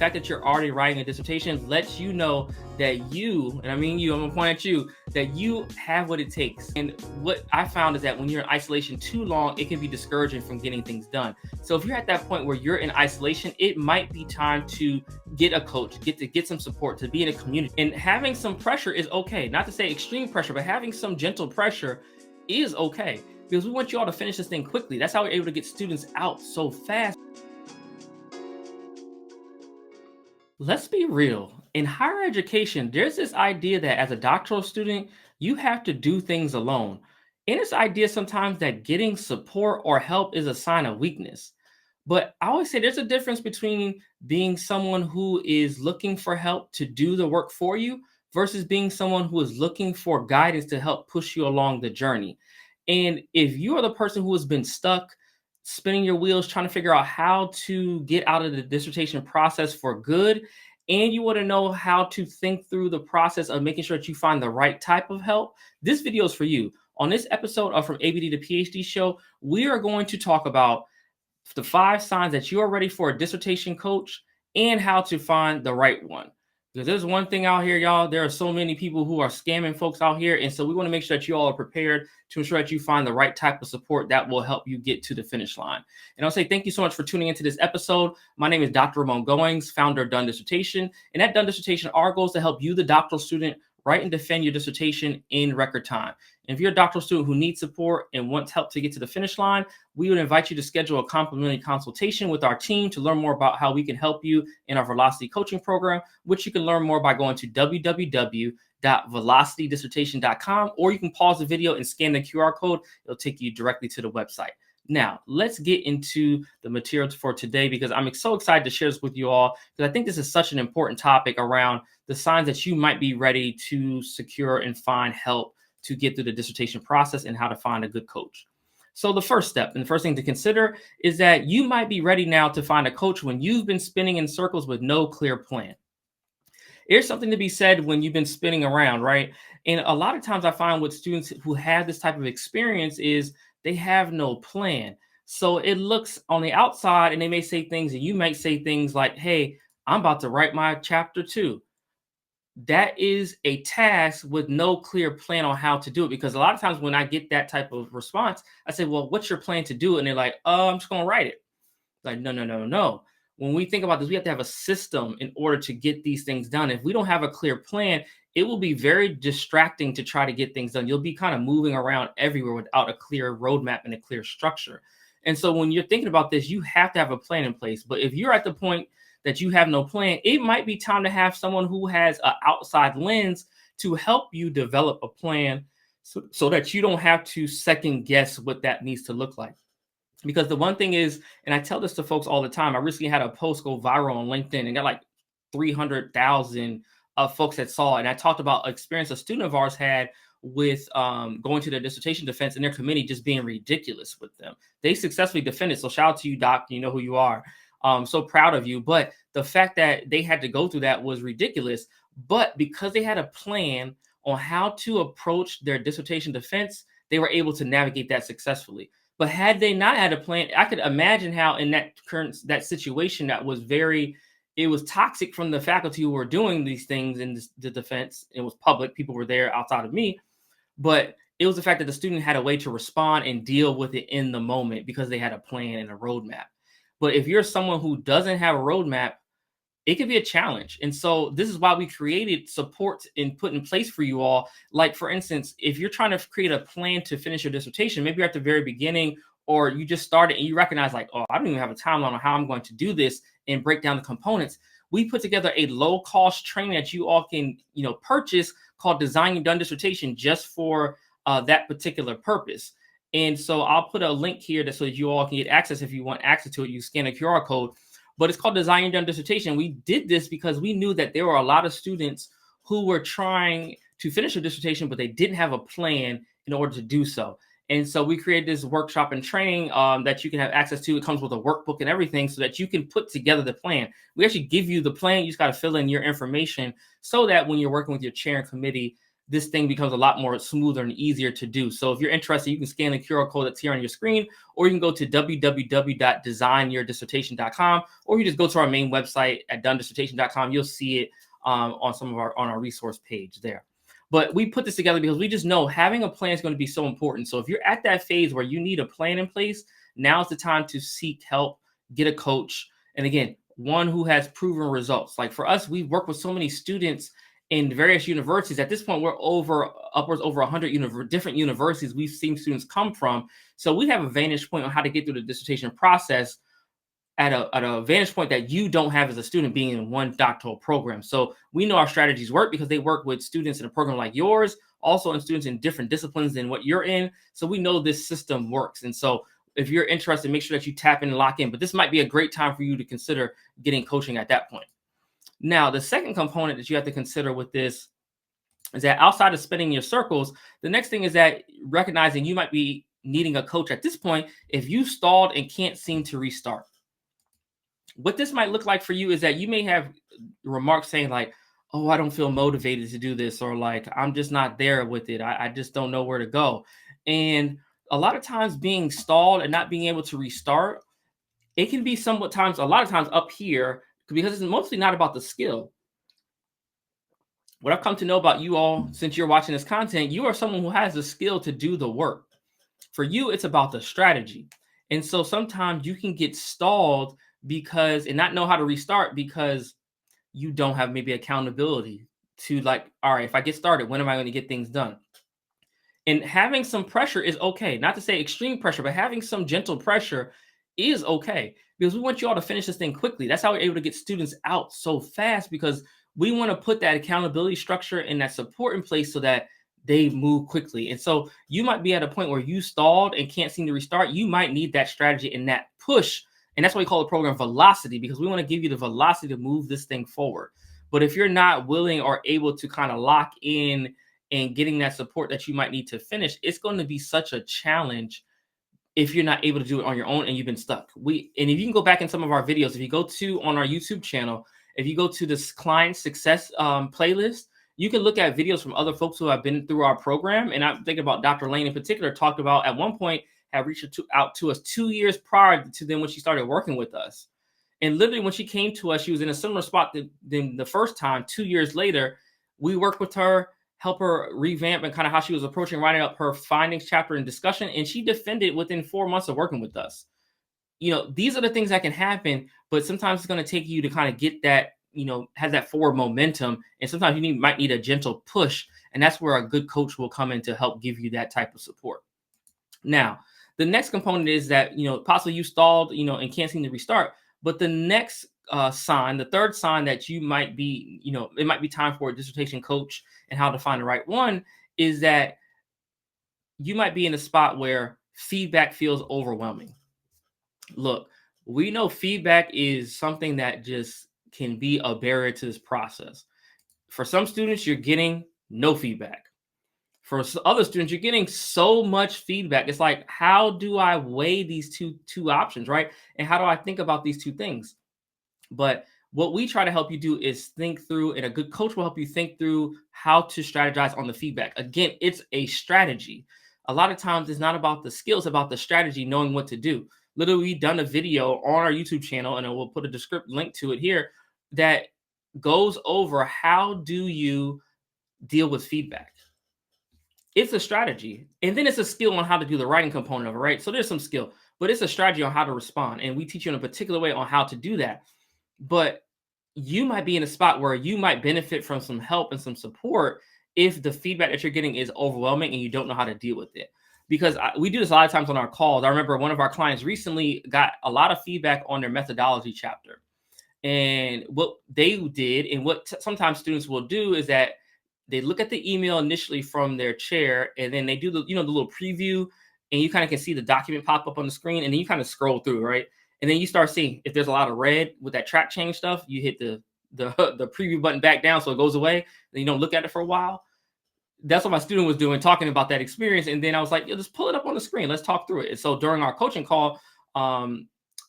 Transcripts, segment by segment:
fact that you're already writing a dissertation lets you know that you, and I mean you, I'm gonna point at you, that you have what it takes. And what I found is that when you're in isolation too long, it can be discouraging from getting things done. So if you're at that point where you're in isolation, it might be time to get a coach, get some support, to be in a community. And having some pressure is okay. Not to say extreme pressure, but having some gentle pressure is okay, because we want you all to finish this thing quickly. That's how we're able to get students out so fast. Let's be real. In higher education, there's this idea that as a doctoral student, you have to do things alone. And this idea sometimes that getting support or help is a sign of weakness. But I always say there's a difference between being someone who is looking for help to do the work for you versus being someone who is looking for guidance to help push you along the journey. And if you are the person who has been stuck, spinning your wheels, trying to figure out how to get out of the dissertation process for good, and you want to know how to think through the process of making sure that you find the right type of help, this video is for you. On this episode of From ABD to PhD Show, we are going to talk about the 5 signs that you are ready for a dissertation coach and how to find the right one. Because there's one thing out here, y'all, there are so many people who are scamming folks out here. And so we want to make sure that you all are prepared to ensure that you find the right type of support that will help you get to the finish line. And I'll say thank you so much for tuning into this episode. My name is Dr. Ramon Goings, founder of Done Dissertation. And at Done Dissertation, our goal is to help you, the doctoral student, write and defend your dissertation in record time. And if you're a doctoral student who needs support and wants help to get to the finish line, we would invite you to schedule a complimentary consultation with our team to learn more about how we can help you in our Velocity coaching program, which you can learn more by going to www.velocitydissertation.com, or you can pause the video and scan the QR code. It'll take you directly to the website. Now, let's get into the materials for today, because I'm so excited to share this with you all, because I think this is such an important topic around the signs that you might be ready to secure and find help to get through the dissertation process and how to find a good coach. So the first step and the first thing to consider is that you might be ready now to find a coach when you've been spinning in circles with no clear plan. There's something to be said when you've been spinning around, right? And a lot of times I find with students who have this type of experience is they have no plan. So it looks on the outside and they may say things, and you might say things like, hey, I'm about to write my chapter 2. That is a task with no clear plan on how to do it. Because a lot of times when I get that type of response, I say, well, what's your plan to do? And they're like, I'm just going to write it. Like, no. When we think about this, we have to have a system in order to get these things done. If we don't have a clear plan, it will be very distracting to try to get things done. You'll be kind of moving around everywhere without a clear roadmap and a clear structure. And so when you're thinking about this, you have to have a plan in place. But if you're at the point that you have no plan, it might be time to have someone who has an outside lens to help you develop a plan so that you don't have to second guess what that needs to look like. Because the one thing is, and I tell this to folks all the time, I recently had a post go viral on LinkedIn and got like 300,000 folks that saw it. And I talked about an experience a student of ours had with going to their dissertation defense and their committee just being ridiculous with them. They successfully defended. So shout out to you, Doc. You know who you are. So proud of you. But the fact that they had to go through that was ridiculous. But because they had a plan on how to approach their dissertation defense, they were able to navigate that successfully. But had they not had a plan, I could imagine how in that situation that was it was toxic from the faculty who were doing these things in the defense. It was public. People were there outside of me. But it was the fact that the student had a way to respond and deal with it in the moment because they had a plan and a roadmap. But if you're someone who doesn't have a roadmap, it could be a challenge. And so this is why we created support and put in place for you all. Like, for instance, if you're trying to create a plan to finish your dissertation, maybe you're at the very beginning, or you just started and you recognize like, oh, I don't even have a timeline on how I'm going to do this and break down the components. We put together a low cost training that you all can, purchase called Design Your Done Dissertation just for that particular purpose. And so I'll put a link here so that you all can get access. If you want access to it, you scan a QR code. But it's called Design Your Done Dissertation. We did this because we knew that there were a lot of students who were trying to finish a dissertation, but they didn't have a plan in order to do so. And so we created this workshop and training that you can have access to. It comes with a workbook and everything so that you can put together the plan. We actually give you the plan. You just got to fill in your information so that when you're working with your chair and committee, this thing becomes a lot more smoother and easier to do. So if you're interested, you can scan the QR code that's here on your screen, or you can go to www.designyourdissertation.com, or you just go to our main website at donedissertation.com. You'll see it on our resource page there. But we put this together because we just know having a plan is going to be so important. So if you're at that phase where you need a plan in place, now's the time to seek help, get a coach. And again, one who has proven results. Like for us, we work with so many students in various universities. At this point, we're upwards over 100 different universities we've seen students come from. So we have a vantage point on how to get through the dissertation process at a vantage point that you don't have as a student being in one doctoral program. So we know our strategies work because they work with students in a program like yours, also in students in different disciplines than what you're in. So we know this system works. And so if you're interested, make sure that you tap in and lock in. But this might be a great time for you to consider getting coaching at that point. Now, the second component that you have to consider with this is that outside of spinning your circles, the next thing is that recognizing you might be needing a coach at this point if you stalled and can't seem to restart. What this might look like for you is that you may have remarks saying like, oh, I don't feel motivated to do this, or like, I'm just not there with it. I just don't know where to go. And a lot of times being stalled and not being able to restart, it can be a lot of times up here, because it's mostly not about the skill. What I've come to know about you all since you're watching this content, you are someone who has the skill to do the work. For you, it's about the strategy. And so sometimes you can get stalled and not know how to restart because you don't have maybe accountability to like, all right, if I get started, when am I going to get things done? And having some pressure is okay. Not to say extreme pressure, but having some gentle pressure is okay, because we want you all to finish this thing quickly. That's how we're able to get students out so fast, because we want to put that accountability structure and that support in place so that they move quickly. And so you might be at a point where you stalled and can't seem to restart. You might need that strategy and that push. And that's why we call the program velocity, because we want to give you the velocity to move this thing forward. But if you're not willing or able to kind of lock in and getting that support that you might need to finish, it's going to be such a challenge if you're not able to do it on your own and you've been stuck. And if you can go back in some of our videos, if you go on our YouTube channel, if you go to this client success playlist, you can look at videos from other folks who have been through our program. And I'm thinking about Dr. Lane in particular, talked about at one point had reached out to us 2 years prior to then when she started working with us. And literally when she came to us, she was in a similar spot than the first time. 2 years later, we worked with her, help her revamp and kind of how she was approaching writing up her findings chapter and discussion. And she defended within 4 months of working with us. These are the things that can happen, but sometimes it's going to take you to kind of get that, has that forward momentum. And sometimes you might need a gentle push. And that's where a good coach will come in to help give you that type of support. Now, the next component is that, possibly you stalled, and can't seem to restart. But the next sign, the third sign that you might be, it might be time for a dissertation coach and how to find the right one, is that you might be in a spot where feedback feels overwhelming. Look, we know feedback is something that just can be a barrier to this process. For some students, you're getting no feedback. For other students, you're getting so much feedback. It's like, how do I weigh these two options, right? And how do I think about these two things? But what we try to help you do is think through, and a good coach will help you think through how to strategize on the feedback. Again, it's a strategy. A lot of times it's not about the skills, about the strategy, knowing what to do. Literally, we've done a video on our YouTube channel, and we'll put a descriptive link to it here, that goes over how do you deal with feedback. It's a strategy. And then it's a skill on how to do the writing component of it, right? So there's some skill, but it's a strategy on how to respond. And we teach you in a particular way on how to do that. But you might be in a spot where you might benefit from some help and some support if the feedback that you're getting is overwhelming and you don't know how to deal with it. Because we do this a lot of times on our calls. I remember one of our clients recently got a lot of feedback on their methodology chapter. And what they did, and what sometimes students will do, is that they look at the email initially from their chair, and then they do the little preview, and you kind of can see the document pop up on the screen, and then you kind of scroll through, right? And then you start seeing if there's a lot of red with that track change stuff, you hit the preview button back down so it goes away, then you don't look at it for a while. That's what my student was doing, talking about that experience. And then I was like, just pull it up on the screen. Let's talk through it. And so during our coaching call,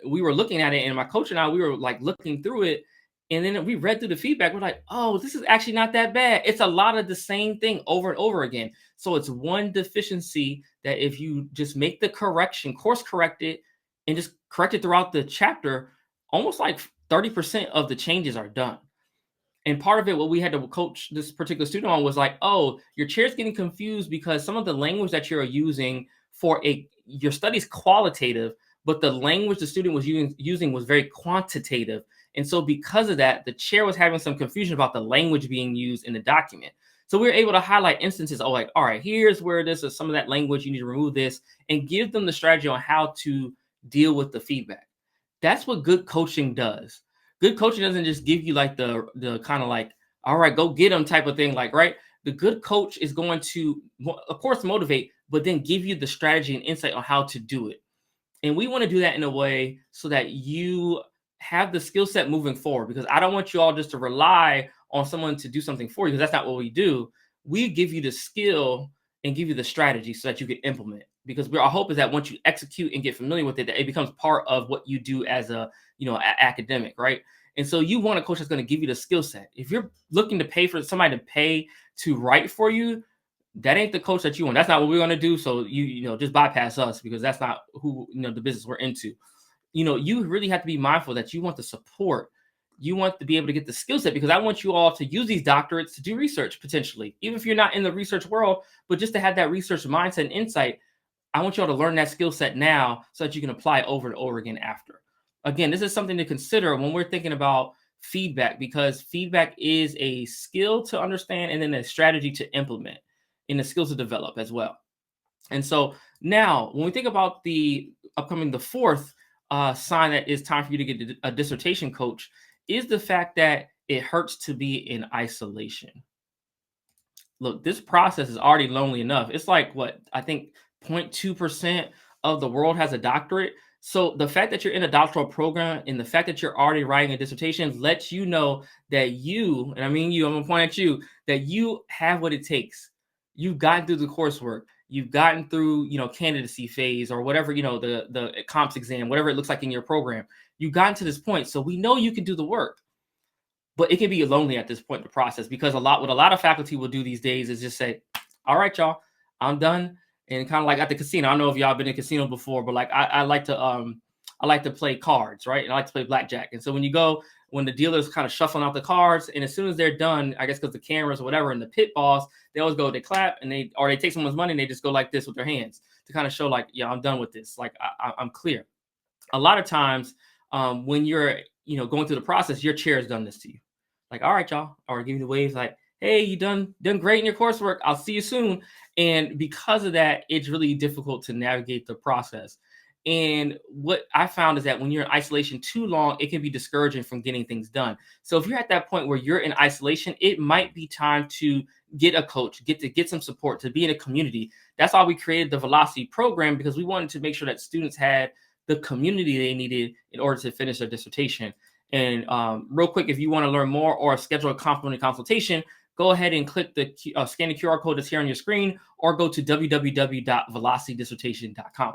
we were looking at it, and my coach and I, we were like looking through it. And then we read through the feedback. We're like, oh, this is actually not that bad. It's a lot of the same thing over and over again. So it's one deficiency that if you just make the correction, course correct it, and just correct it throughout the chapter, almost like 30% of the changes are done. And part of it, what we had to coach this particular student on was like, oh, your chair's getting confused because some of the language that you're using for your study's qualitative, but the language the student was using was very quantitative. And so because of that, the chair was having some confusion about the language being used in the document. So we were able to highlight instances, oh, like, all right, here's where this is some of that language, you need to remove this, and give them the strategy on how to deal with the feedback. That's what good coaching does. Good coaching doesn't just give you like the kind of like, all right, go get them type of thing. Like, right. The good coach is going to, of course, motivate, but then give you the strategy and insight on how to do it. And we want to do that in a way so that you have the skill set moving forward, because I don't want you all just to rely on someone to do something for you, because that's not what we do. We give you the skill and give you the strategy so that you can implement. Because our hope is that once you execute and get familiar with it, that it becomes part of what you do as a academic, right? And so you want a coach that's going to give you the skill set. If you're looking to pay for somebody to pay to write for you, that ain't the coach that you want. That's not what we're going to do. So you just bypass us, because that's not who the business we're into. You really have to be mindful that you want the support. You want to be able to get the skill set, because I want you all to use these doctorates to do research potentially, even if you're not in the research world, but just to have that research mindset and insight. I want you all to learn that skill set now so that you can apply it over and over again after. Again, this is something to consider when we're thinking about feedback, because feedback is a skill to understand and then a strategy to implement, and the skills to develop as well. And so now when we think about the fourth sign that it's time for you to get a dissertation coach is the fact that it hurts to be in isolation. Look, this process is already lonely enough. It's like what I think 0.2% of the world has a doctorate. So the fact that you're in a doctoral program and the fact that you're already writing a dissertation lets you know that you, and I mean you, I'm gonna point at you, that you have what it takes. You've gotten through the coursework. You've gotten through, candidacy phase or whatever, the comps exam, whatever it looks like in your program. You've gotten to this point. So we know you can do the work. But it can be lonely at this point in the process, because what a lot of faculty will do these days is just say, all right, y'all, I'm done. And kind of like at the casino. I don't know if y'all been in a casino before, but like I like to play cards, right? And I like to play blackjack. And so when the dealer's kind of shuffling out the cards, and as soon as they're done, I guess because the cameras or whatever and the pit boss, they always go, they clap, and they take someone's money and they just go like this with their hands to kind of show like, yeah, I'm done with this. Like I'm clear. A lot of times when you're going through the process, your chair has done this to you. Like, all right, y'all, or give you the waves like, hey, you done great in your coursework. I'll see you soon. And because of that, it's really difficult to navigate the process. And what I found is that when you're in isolation too long, it can be discouraging from getting things done. So if you're at that point where you're in isolation, it might be time to get a coach, get some support, to be in a community. That's why we created the Velocity program, because we wanted to make sure that students had the community they needed in order to finish their dissertation. And real quick, if you want to learn more or schedule a complimentary consultation, go ahead and click the scan the QR code that's here on your screen, or go to www.velocitydissertation.com.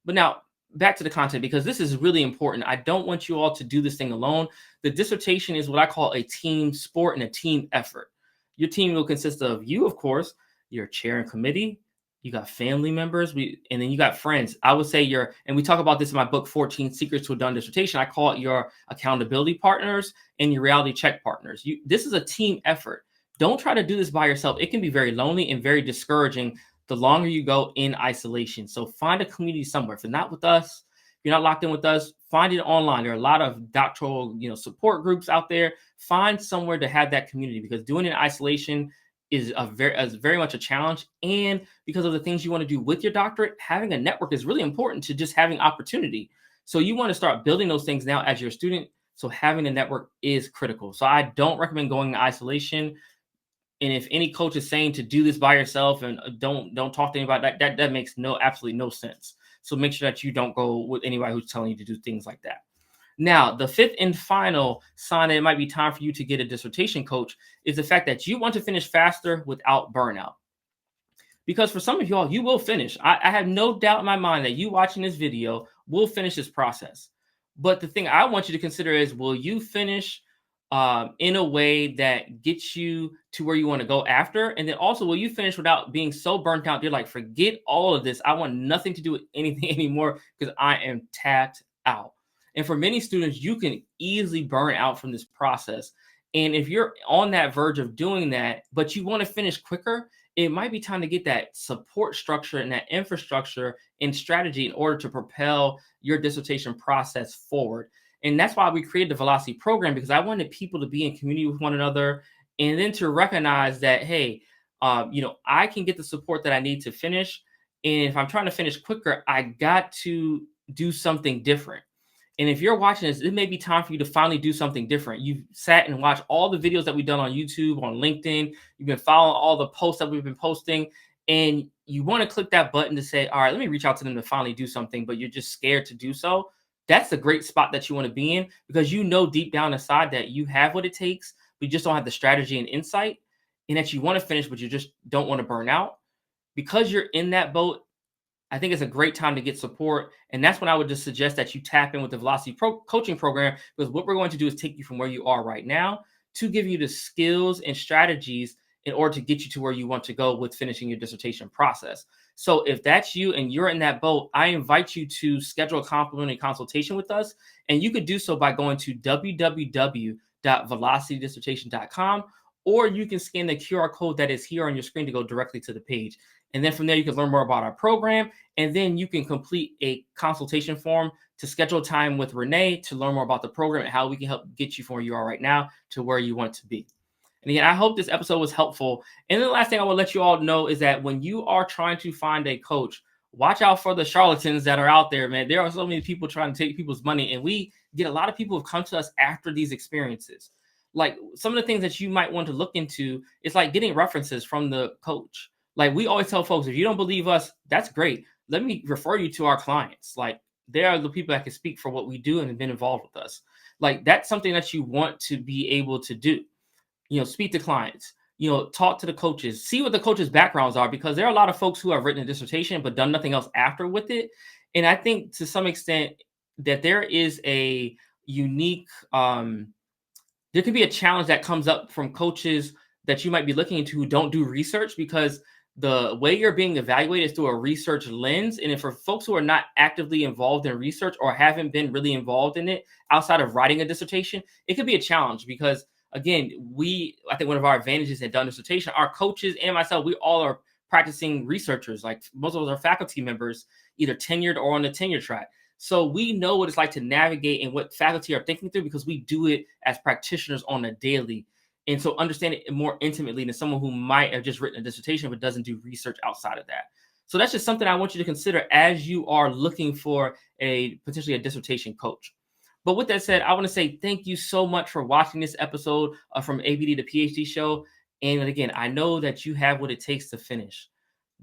But now back to the content, because this is really important. I don't want you all to do this thing alone. The dissertation is what I call a team sport and a team effort. Your team will consist of you, of course, your chair and committee. You got family members, and then you got friends. I would say and we talk about this in my book, 14 Secrets to a Done Dissertation. I call it your accountability partners and your reality check partners. This is a team effort. Don't try to do this by yourself. It can be very lonely and very discouraging the longer you go in isolation. So find a community somewhere. If you're not with us, if you're not locked in with us, find it online. There are a lot of doctoral, support groups out there. Find somewhere to have that community, because doing it in isolation is very much a challenge. And because of the things you want to do with your doctorate, having a network is really important to just having opportunity. So you want to start building those things now as you're a student. So having a network is critical. So I don't recommend going in isolation. And if any coach is saying to do this by yourself and don't talk to anybody, that makes absolutely no sense. So make sure that you don't go with anybody who's telling you to do things like that. Now, the fifth and final sign that it might be time for you to get a dissertation coach is the fact that you want to finish faster without burnout. Because for some of y'all, you will finish. I have no doubt in my mind that you watching this video will finish this process. But the thing I want you to consider is, will you finish in a way that gets you to where you want to go after. And then also, will you finish without being so burnt out? You're like, forget all of this. I want nothing to do with anything anymore because I am tapped out. And for many students, you can easily burn out from this process. And if you're on that verge of doing that, but you want to finish quicker, it might be time to get that support structure and that infrastructure and strategy in order to propel your dissertation process forward. And that's why we created the Velocity program, because I wanted people to be in community with one another, and then to recognize that, hey, I can get the support that I need to finish. And if I'm trying to finish quicker, I got to do something different. And if you're watching this, it may be time for you to finally do something different. You've sat and watched all the videos that we've done on YouTube, on LinkedIn. You've been following all the posts that we've been posting, and you want to click that button to say, all right, let me reach out to them to finally do something, but you're just scared to do so. That's the great spot that you want to be in, because you know deep down inside that you have what it takes, but you just don't have the strategy and insight, and that you want to finish, but you just don't want to burn out. Because you're in that boat, I think it's a great time to get support. And that's when I would just suggest that you tap in with the Velocity coaching program, because what we're going to do is take you from where you are right now to give you the skills and strategies in order to get you to where you want to go with finishing your dissertation process. So if that's you and you're in that boat, I invite you to schedule a complimentary consultation with us. And you could do so by going to www.velocitydissertation.com, or you can scan the QR code that is here on your screen to go directly to the page. And then from there, you can learn more about our program. And then you can complete a consultation form to schedule time with Renee to learn more about the program and how we can help get you from where you are right now to where you want to be. And again, I hope this episode was helpful. And then the last thing I will let you all know is that when you are trying to find a coach, watch out for the charlatans that are out there, man. There are so many people trying to take people's money. And we get a lot of people who come to us after these experiences. Like, some of the things that you might want to look into is like getting references from the coach. Like, we always tell folks, if you don't believe us, that's great. Let me refer you to our clients. Like, they are the people that can speak for what we do and have been involved with us. Like, that's something that you want to be able to do. Speak to clients, talk to the coaches, see what the coaches' backgrounds are, because there are a lot of folks who have written a dissertation but done nothing else after with it. And I think to some extent that there is a unique, there can be a challenge that comes up from coaches that you might be looking into who don't do research, because the way you're being evaluated is through a research lens. And if for folks who are not actively involved in research or haven't been really involved in it outside of writing a dissertation, it could be a challenge because, again, I think one of our advantages at done dissertation, our coaches and myself, we all are practicing researchers. Like, most of us are faculty members, either tenured or on the tenure track. So we know what it's like to navigate and what faculty are thinking through, because we do it as practitioners on a daily. And so understand it more intimately than someone who might have just written a dissertation but doesn't do research outside of that. So that's just something I want you to consider as you are looking for potentially a dissertation coach. But with that said, I want to say thank you so much for watching this episode from ABD to PhD show. And again, I know that you have what it takes to finish.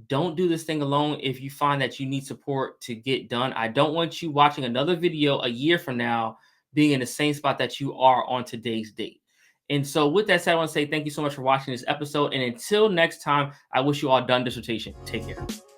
Don't do this thing alone if you find that you need support to get done. I don't want you watching another video a year from now being in the same spot that you are on today's date. And so with that said, I want to say thank you so much for watching this episode. And until next time, I wish you all done dissertation. Take care.